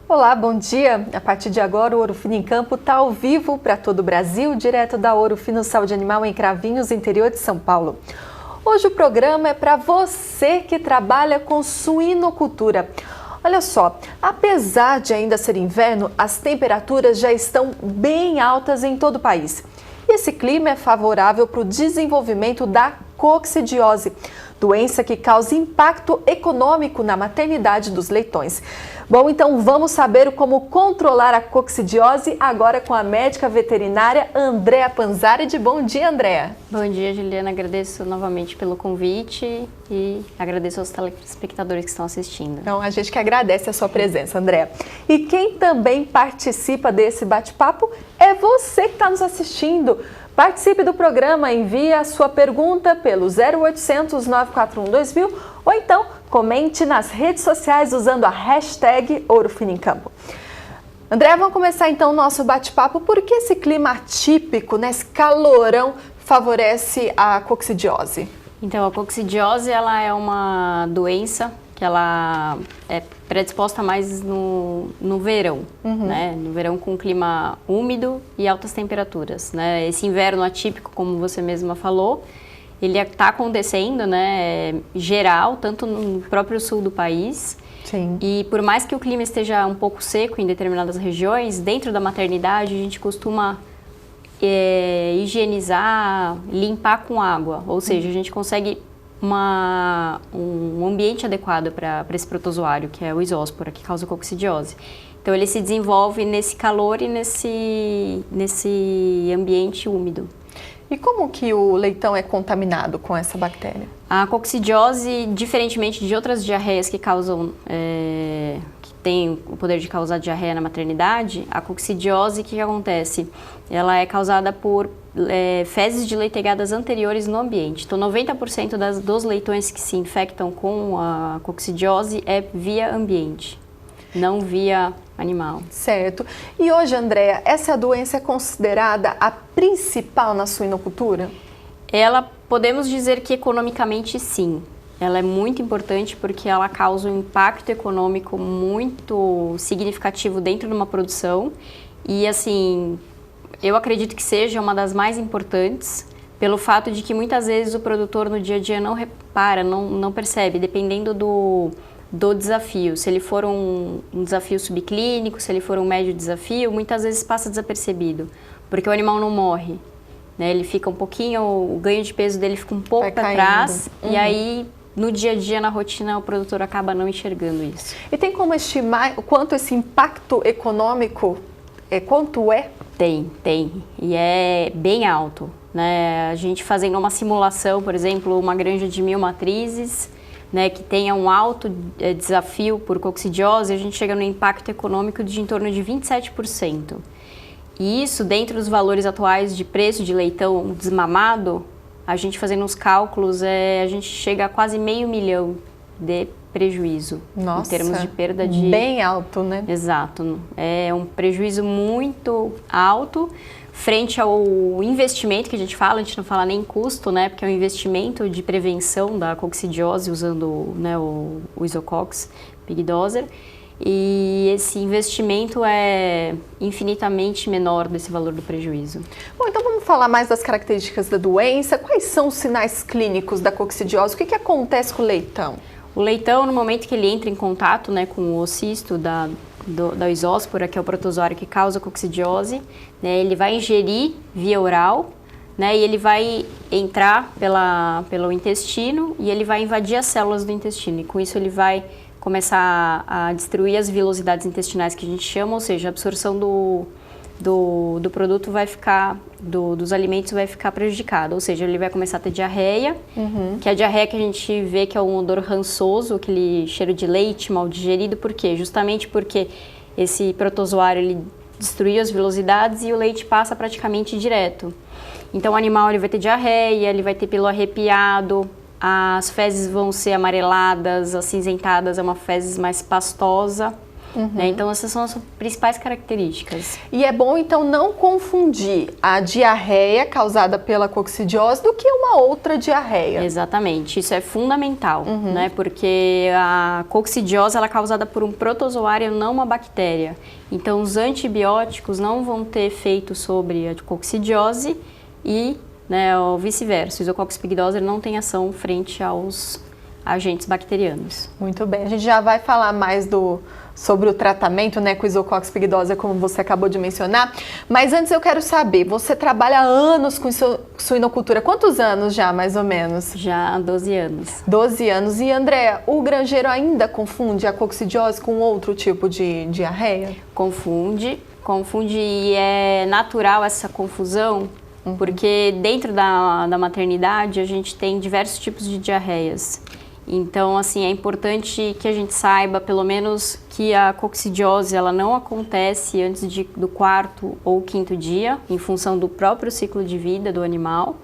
Olá, bom dia! A partir de agora, o Ouro Fino em Campo está ao vivo para todo o Brasil, direto da Ouro Fino Saúde Animal em Cravinhos, interior de São Paulo. Hoje o programa é para você que trabalha com suinocultura. Olha só, apesar de ainda ser inverno, as temperaturas já estão bem altas em todo o país. E esse clima é favorável para o desenvolvimento da coccidiose, doença que causa impacto econômico na maternidade dos leitões. Bom, então vamos saber como controlar a coccidiose agora com a médica veterinária Andréa Panzaredi. Bom dia, Andréa. Bom dia, Juliana. Agradeço novamente pelo convite e agradeço aos telespectadores que estão assistindo. Então, a gente que agradece a sua presença, Andréa. E quem também participa desse bate-papo é você que está nos assistindo. Participe do programa, envie a sua pergunta pelo 0800 941 2000 ou então comente nas redes sociais usando a hashtag Ouro Fino em Campo. André, vamos começar então o nosso bate-papo. Por que esse clima atípico, esse calorão, favorece a coccidiose? Então, a coccidiose ela é uma doença que ela é predisposta mais no verão, né? No verão com clima úmido e altas temperaturas, né? Esse inverno atípico, como você mesma falou, ele está acontecendo, né? Geral, tanto no próprio sul do país. Sim. E por mais que o clima esteja um pouco seco em determinadas regiões, dentro da maternidade a gente costuma higienizar, limpar com água, ou seja, a gente consegue um ambiente adequado para esse protozoário, que é o isóspora, que causa coccidiose. Então ele se desenvolve nesse calor e nesse ambiente úmido. E como que o leitão é contaminado com essa bactéria? A coccidiose, diferentemente de outras diarreias que causam, que tem o poder de causar diarreia na maternidade, a coccidiose, o que acontece? Ela é causada por fezes de leitegadas anteriores no ambiente. Então, 90% dos leitões que se infectam com a coccidiose é via ambiente, não via animal. Certo. E hoje, Andréa, essa doença é considerada a principal na suinocultura? Ela, podemos dizer que economicamente sim. Ela é muito importante porque ela causa um impacto econômico muito significativo dentro de uma produção e, assim, eu acredito que seja uma das mais importantes pelo fato de que muitas vezes o produtor no dia a dia não repara, não percebe, dependendo do desafio. Se ele for um desafio subclínico, se ele for um médio desafio, muitas vezes passa desapercebido, porque o animal não morre, né? Ele fica um pouquinho, o ganho de peso dele fica um pouco para trás e aí no dia a dia, na rotina, o produtor acaba não enxergando isso. E tem como estimar o quanto esse impacto econômico, quanto é? Tem. E é bem alto, né? A gente fazendo uma simulação, por exemplo, uma granja de 1000 matrizes, né, que tenha um alto desafio por coccidiose, a gente chega no impacto econômico de em torno de 27%. E isso, dentro dos valores atuais de preço de leitão desmamado, a gente fazendo os cálculos, a gente chega a quase R$500 mil de prejuízo. Nossa, em termos de perda de... bem alto, né? Exato. É um prejuízo muito alto frente ao investimento que a gente não fala nem custo, né? Porque é um investimento de prevenção da coccidiose usando, né, o Isocox Pigdoser. E esse investimento é infinitamente menor desse valor do prejuízo. Bom, então vamos falar mais das características da doença. Quais são os sinais clínicos da coccidiose? O que acontece com o leitão? O leitão, no momento que ele entra em contato, né, com o ocisto da isóspora, que é o protozoário que causa a coccidiose, né, ele vai ingerir via oral, né, e ele vai entrar pelo intestino e ele vai invadir as células do intestino. E com isso ele vai começar a destruir as vilosidades intestinais que a gente chama, ou seja, a absorção do produto vai ficar, dos alimentos vai ficar prejudicada, ou seja, ele vai começar a ter diarreia, que é a diarreia que a gente vê que é um odor rançoso, aquele cheiro de leite mal digerido. Por quê? Justamente porque esse protozoário ele destruiu as vilosidades e o leite passa praticamente direto. Então o animal ele vai ter diarreia, ele vai ter pelo arrepiado, as fezes vão ser amareladas, acinzentadas, é uma fezes mais pastosa. Né? Então essas são as principais características. E é bom então não confundir a diarreia causada pela coccidiose do que uma outra diarreia. Exatamente, isso é fundamental, né? Porque a coccidiose ela é causada por um protozoário, não uma bactéria. Então os antibióticos não vão ter efeito sobre a coccidiose e, né, o vice-versa. O Isococcus pigdosa não tem ação frente aos agentes bacterianos. Muito bem, a gente já vai falar mais sobre o tratamento, né, com Isococcus pigdosa, como você acabou de mencionar. Mas antes eu quero saber, você trabalha há anos com suinocultura. Quantos anos já, mais ou menos? Já há 12 anos. 12 anos. E, Andréa, o granjeiro ainda confunde a coccidiose com outro tipo de diarreia? Confunde e é natural essa confusão, porque dentro da maternidade a gente tem diversos tipos de diarreias. Então, assim, é importante que a gente saiba, pelo menos, que a coccidiose ela não acontece antes do 4º ou 5º dia, em função do próprio ciclo de vida do animal,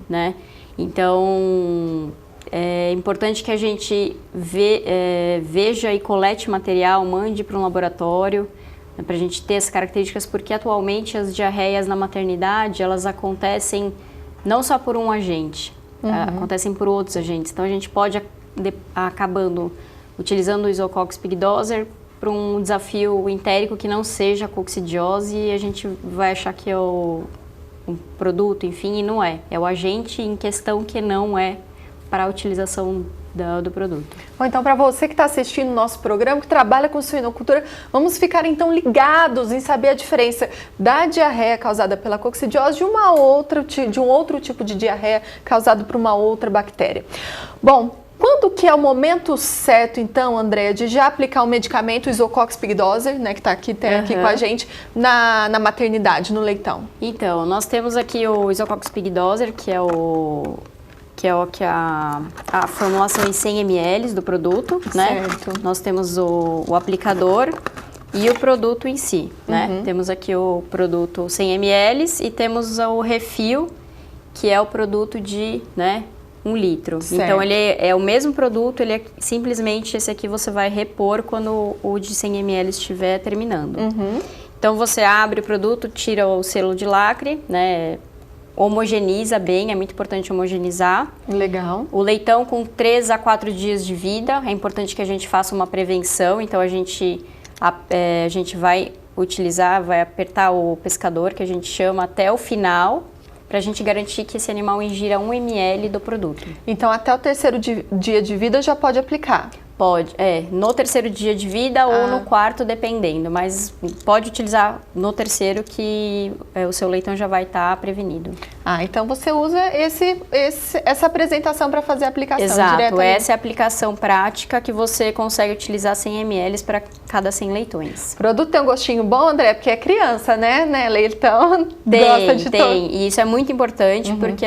né? Então, é importante que a gente veja e colete material, mande para um laboratório, né, para a gente ter as características, porque atualmente as diarreias na maternidade, elas acontecem não só por um agente, acontecem por outros agentes. Então, a gente pode acabando utilizando o Isococcus pigdosa para um desafio entérico que não seja a coccidiose e a gente vai achar que é um produto, enfim, e não é. É o agente em questão que não é para a utilização do produto. Bom, então, para você que está assistindo o nosso programa, que trabalha com suinocultura, vamos ficar então ligados em saber a diferença da diarreia causada pela coccidiose de um outro tipo de diarreia causado por uma outra bactéria. Bom, quando que é o momento certo, então, Andréa, de já aplicar o medicamento Isococcus pigdosa, né, que está aqui com a gente, na maternidade, no leitão? Então, nós temos aqui o Isococcus pigdosa, que é a formulação em 100 ml do produto, né? Certo. Nós temos o aplicador e o produto em si, né? Temos aqui o produto 100 ml e temos o refil, que é o produto de, né, 1 litro. Certo. Então, ele é o mesmo produto, ele é simplesmente esse aqui você vai repor quando o de 100 ml estiver terminando. Então, você abre o produto, tira o selo de lacre, né? Homogeniza bem, é muito importante homogeneizar. Legal. O leitão com 3 a 4 dias de vida, é importante que a gente faça uma prevenção, então a gente vai apertar o pescador, que a gente chama, até o final, para a gente garantir que esse animal ingira 1 ml do produto. Então, até o 3º dia de vida já pode aplicar? Pode, no 3º dia de vida ou no 4º, dependendo, mas pode utilizar no 3º que o seu leitão já vai estar prevenido. Então você usa essa apresentação para fazer a aplicação. Exato, diretamente. Essa é a aplicação prática que você consegue utilizar 100 ml para cada 100 leitões. O produto tem um gostinho bom, André? Porque é criança, né? Leitão gosta de Tem. E isso é muito importante porque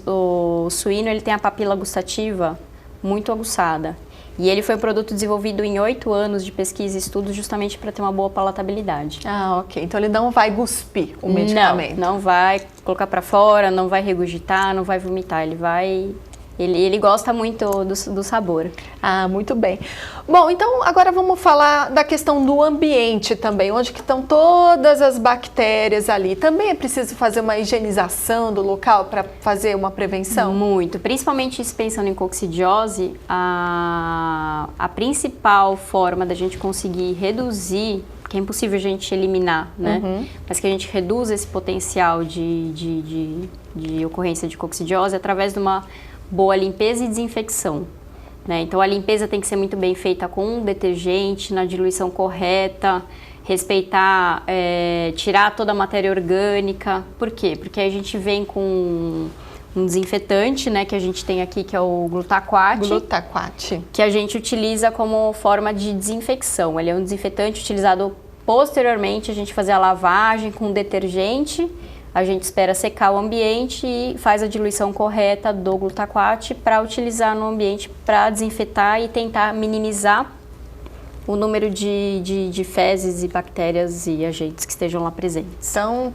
o suíno ele tem a papila gustativa muito aguçada. E ele foi um produto desenvolvido em 8 anos de pesquisa e estudo justamente para ter uma boa palatabilidade. Ok. Então ele não vai cuspir o medicamento. Não vai colocar para fora, não vai regurgitar, não vai vomitar. Ele gosta muito do sabor. Muito bem. Bom, então agora vamos falar da questão do ambiente também, onde que estão todas as bactérias ali. Também é preciso fazer uma higienização do local para fazer uma prevenção? Muito. Principalmente pensando em coccidiose, a principal forma da gente conseguir reduzir, que é impossível a gente eliminar, né? Mas que a gente reduz esse potencial de ocorrência de coccidiose através de uma boa limpeza e desinfecção, né? Então a limpeza tem que ser muito bem feita com detergente, na diluição correta, respeitar, tirar toda a matéria orgânica. Por quê? Porque a gente vem com um desinfetante, né, que a gente tem aqui, que é o Glutaquat. Que a gente utiliza como forma de desinfecção. Ele é um desinfetante utilizado posteriormente, a gente fazer a lavagem com detergente. A gente espera secar o ambiente e faz a diluição correta do Glutaquat para utilizar no ambiente para desinfetar e tentar minimizar o número de fezes e bactérias e agentes que estejam lá presentes. Então,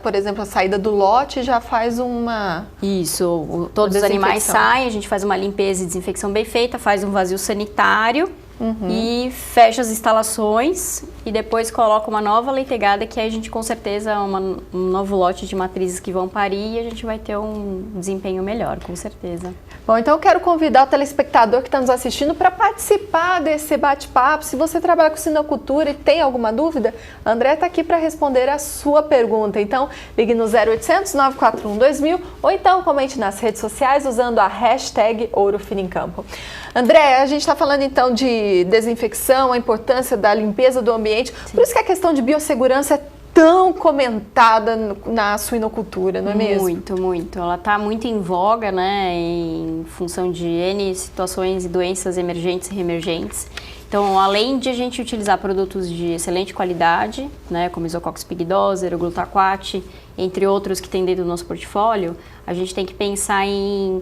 por exemplo, a saída do lote já faz uma... Isso, todos os animais saem, a gente faz uma limpeza e desinfecção bem feita, faz um vazio sanitário e fecha as instalações e depois coloca uma nova leitegada, que aí a gente com certeza um novo lote de matrizes que vão parir e a gente vai ter um desempenho melhor, com certeza. Bom, então eu quero convidar o telespectador que está nos assistindo para participar desse bate-papo. Se você trabalha com sinocultura e tem alguma dúvida, a André está aqui para responder a sua pergunta. Então, ligue no 0800 941 2000 ou então comente nas redes sociais usando a hashtag Ouro Fino em Campo. André, a gente está falando então de desinfecção, a importância da limpeza do ambiente. Sim. Por isso que a questão de biossegurança é tão comentada na suinocultura, não é mesmo? Muito, muito. Ela está muito em voga, né, em função de N situações e doenças emergentes e reemergentes. Então, além de a gente utilizar produtos de excelente qualidade, né, como Isococcus pigdoser, o Glutaquat, entre outros que tem dentro do nosso portfólio, a gente tem que pensar em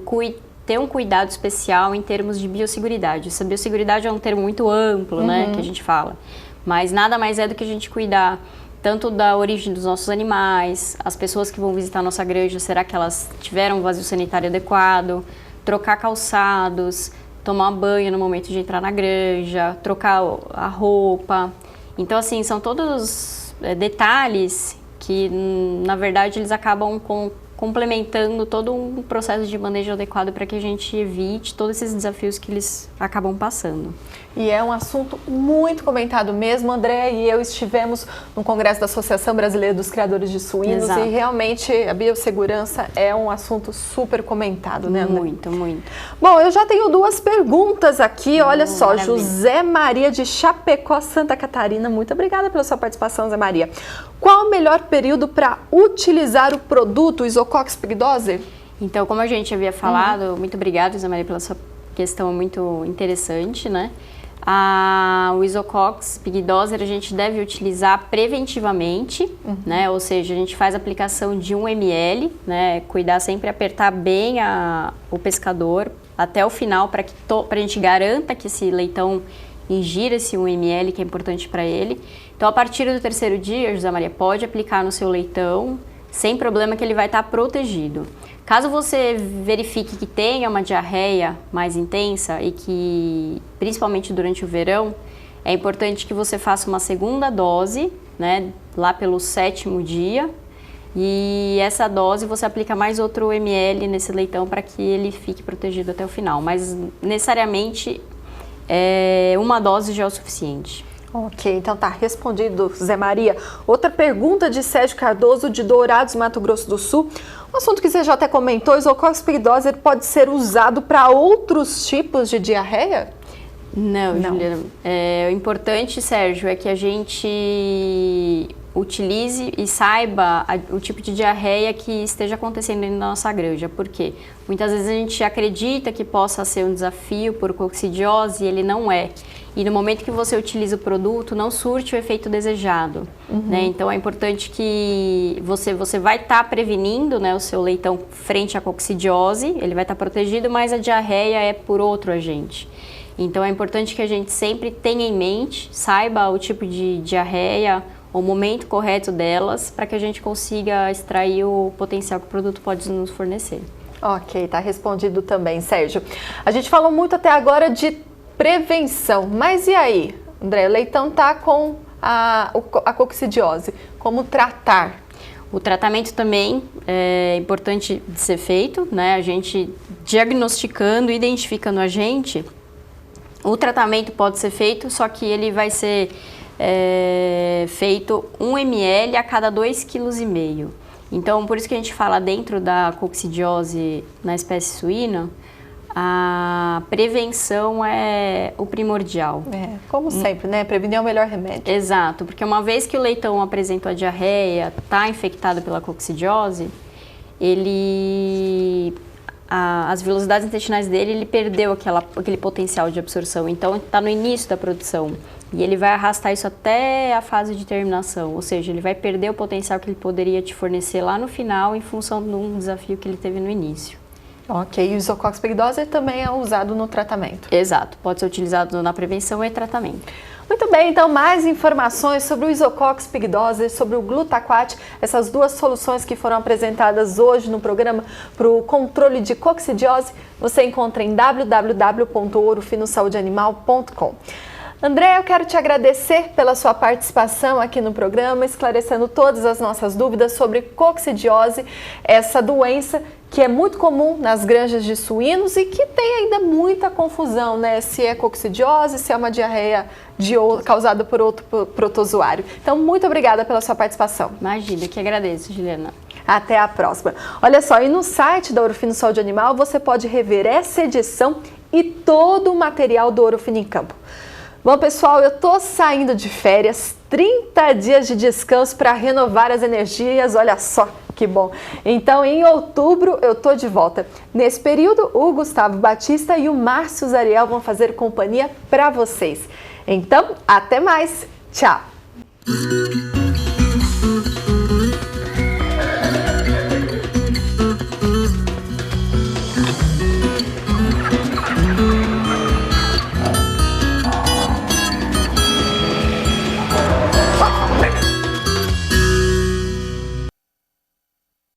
ter um cuidado especial em termos de biosseguridade. Essa biosseguridade é um termo muito amplo, né, que a gente fala, mas nada mais é do que a gente cuidar tanto da origem dos nossos animais, as pessoas que vão visitar a nossa granja, será que elas tiveram um vazio sanitário adequado, trocar calçados, tomar banho no momento de entrar na granja, trocar a roupa. Então, assim, são todos detalhes que, na verdade, eles acabam complementando todo um processo de manejo adequado para que a gente evite todos esses desafios que eles acabam passando. E é um assunto muito comentado mesmo. André e eu estivemos no Congresso da Associação Brasileira dos Criadores de Suínos. Exato. E realmente a biossegurança é um assunto super comentado, né, André? Muito, muito. Bom, eu já tenho duas perguntas aqui, olha só, maravilha. José Maria de Chapecó, Santa Catarina, muito obrigada pela sua participação, Zé Maria. Qual o melhor período para utilizar o produto Isococcus pigdoser? Então, como a gente havia falado, muito obrigada, Zé Maria, pela sua questão muito interessante, né? O Isococcus pigdoser a gente deve utilizar preventivamente, né? Ou seja, a gente faz a aplicação de 1 ml, né? Cuidar sempre, apertar bem o pescador até o final para que a gente garanta que esse leitão ingira esse 1 ml, que é importante para ele. Então, a partir do 3º dia, José Maria, pode aplicar no seu leitão, sem problema, que ele vai estar protegido. Caso você verifique que tenha uma diarreia mais intensa e que, principalmente durante o verão, é importante que você faça uma segunda dose, né, lá pelo 7º dia, e essa dose você aplica mais outro ml nesse leitão para que ele fique protegido até o final. Mas, necessariamente, uma dose já é o suficiente. Ok, então tá respondido, Zé Maria. Outra pergunta de Sérgio Cardoso, de Dourados, Mato Grosso do Sul. Um assunto que você já até comentou, Isococcus pigdoser pode ser usado para outros tipos de diarreia? Não. Juliana. O importante, Sérgio, é que a gente utilize e saiba o tipo de diarreia que esteja acontecendo dentro da nossa granja. Por quê? Muitas vezes a gente acredita que possa ser um desafio por coccidiose e ele não é. E no momento que você utiliza o produto, não surte o efeito desejado. Né? Então é importante que você vai estar prevenindo, né, o seu leitão frente à coccidiose, ele vai estar protegido, mas a diarreia é por outro agente. Então é importante que a gente sempre tenha em mente, saiba o tipo de diarreia, o momento correto delas, para que a gente consiga extrair o potencial que o produto pode nos fornecer. Ok, tá respondido também, Sérgio. A gente falou muito até agora de prevenção, mas e aí, André, o leitão tá com a coccidiose, como tratar? O tratamento também é importante de ser feito, né? A gente diagnosticando, identificando a gente, o tratamento pode ser feito, só que ele vai ser feito 1 ml a cada 2,5 kg. Então, por isso que a gente fala dentro da coccidiose na espécie suína, a prevenção é o primordial. Como sempre, né? Prevenir é o melhor remédio. Exato, porque uma vez que o leitão apresentou a diarreia, está infectado pela coccidiose, as velocidades intestinais dele, ele perdeu aquele potencial de absorção. Então, está no início da produção. E ele vai arrastar isso até a fase de terminação. Ou seja, ele vai perder o potencial que ele poderia te fornecer lá no final, em função de um desafio que ele teve no início. Ok, e o Isococcus pigdoser também é usado no tratamento? Exato, pode ser utilizado na prevenção e tratamento. Muito bem, então mais informações sobre o Isocox pigdose, sobre o Glutaquat, essas duas soluções que foram apresentadas hoje no programa para o controle de coccidiose, você encontra em www.ourofinosaúdeanimal.com. André, eu quero te agradecer pela sua participação aqui no programa, esclarecendo todas as nossas dúvidas sobre coccidiose, essa doença que é muito comum nas granjas de suínos e que tem ainda muita confusão, né? Se é coccidiose, se é uma diarreia causada por outro protozoário. Então, muito obrigada pela sua participação. Imagina, que agradeço, Juliana. Até a próxima. Olha só, e no site da Ouro Fino Saúde Animal você pode rever essa edição e todo o material do Ouro Fino em Campo. Bom, pessoal, eu tô saindo de férias, 30 dias de descanso para renovar as energias, olha só que bom. Então, em outubro, eu tô de volta. Nesse período, o Gustavo Batista e o Márcio Zariel vão fazer companhia para vocês. Então, até mais. Tchau!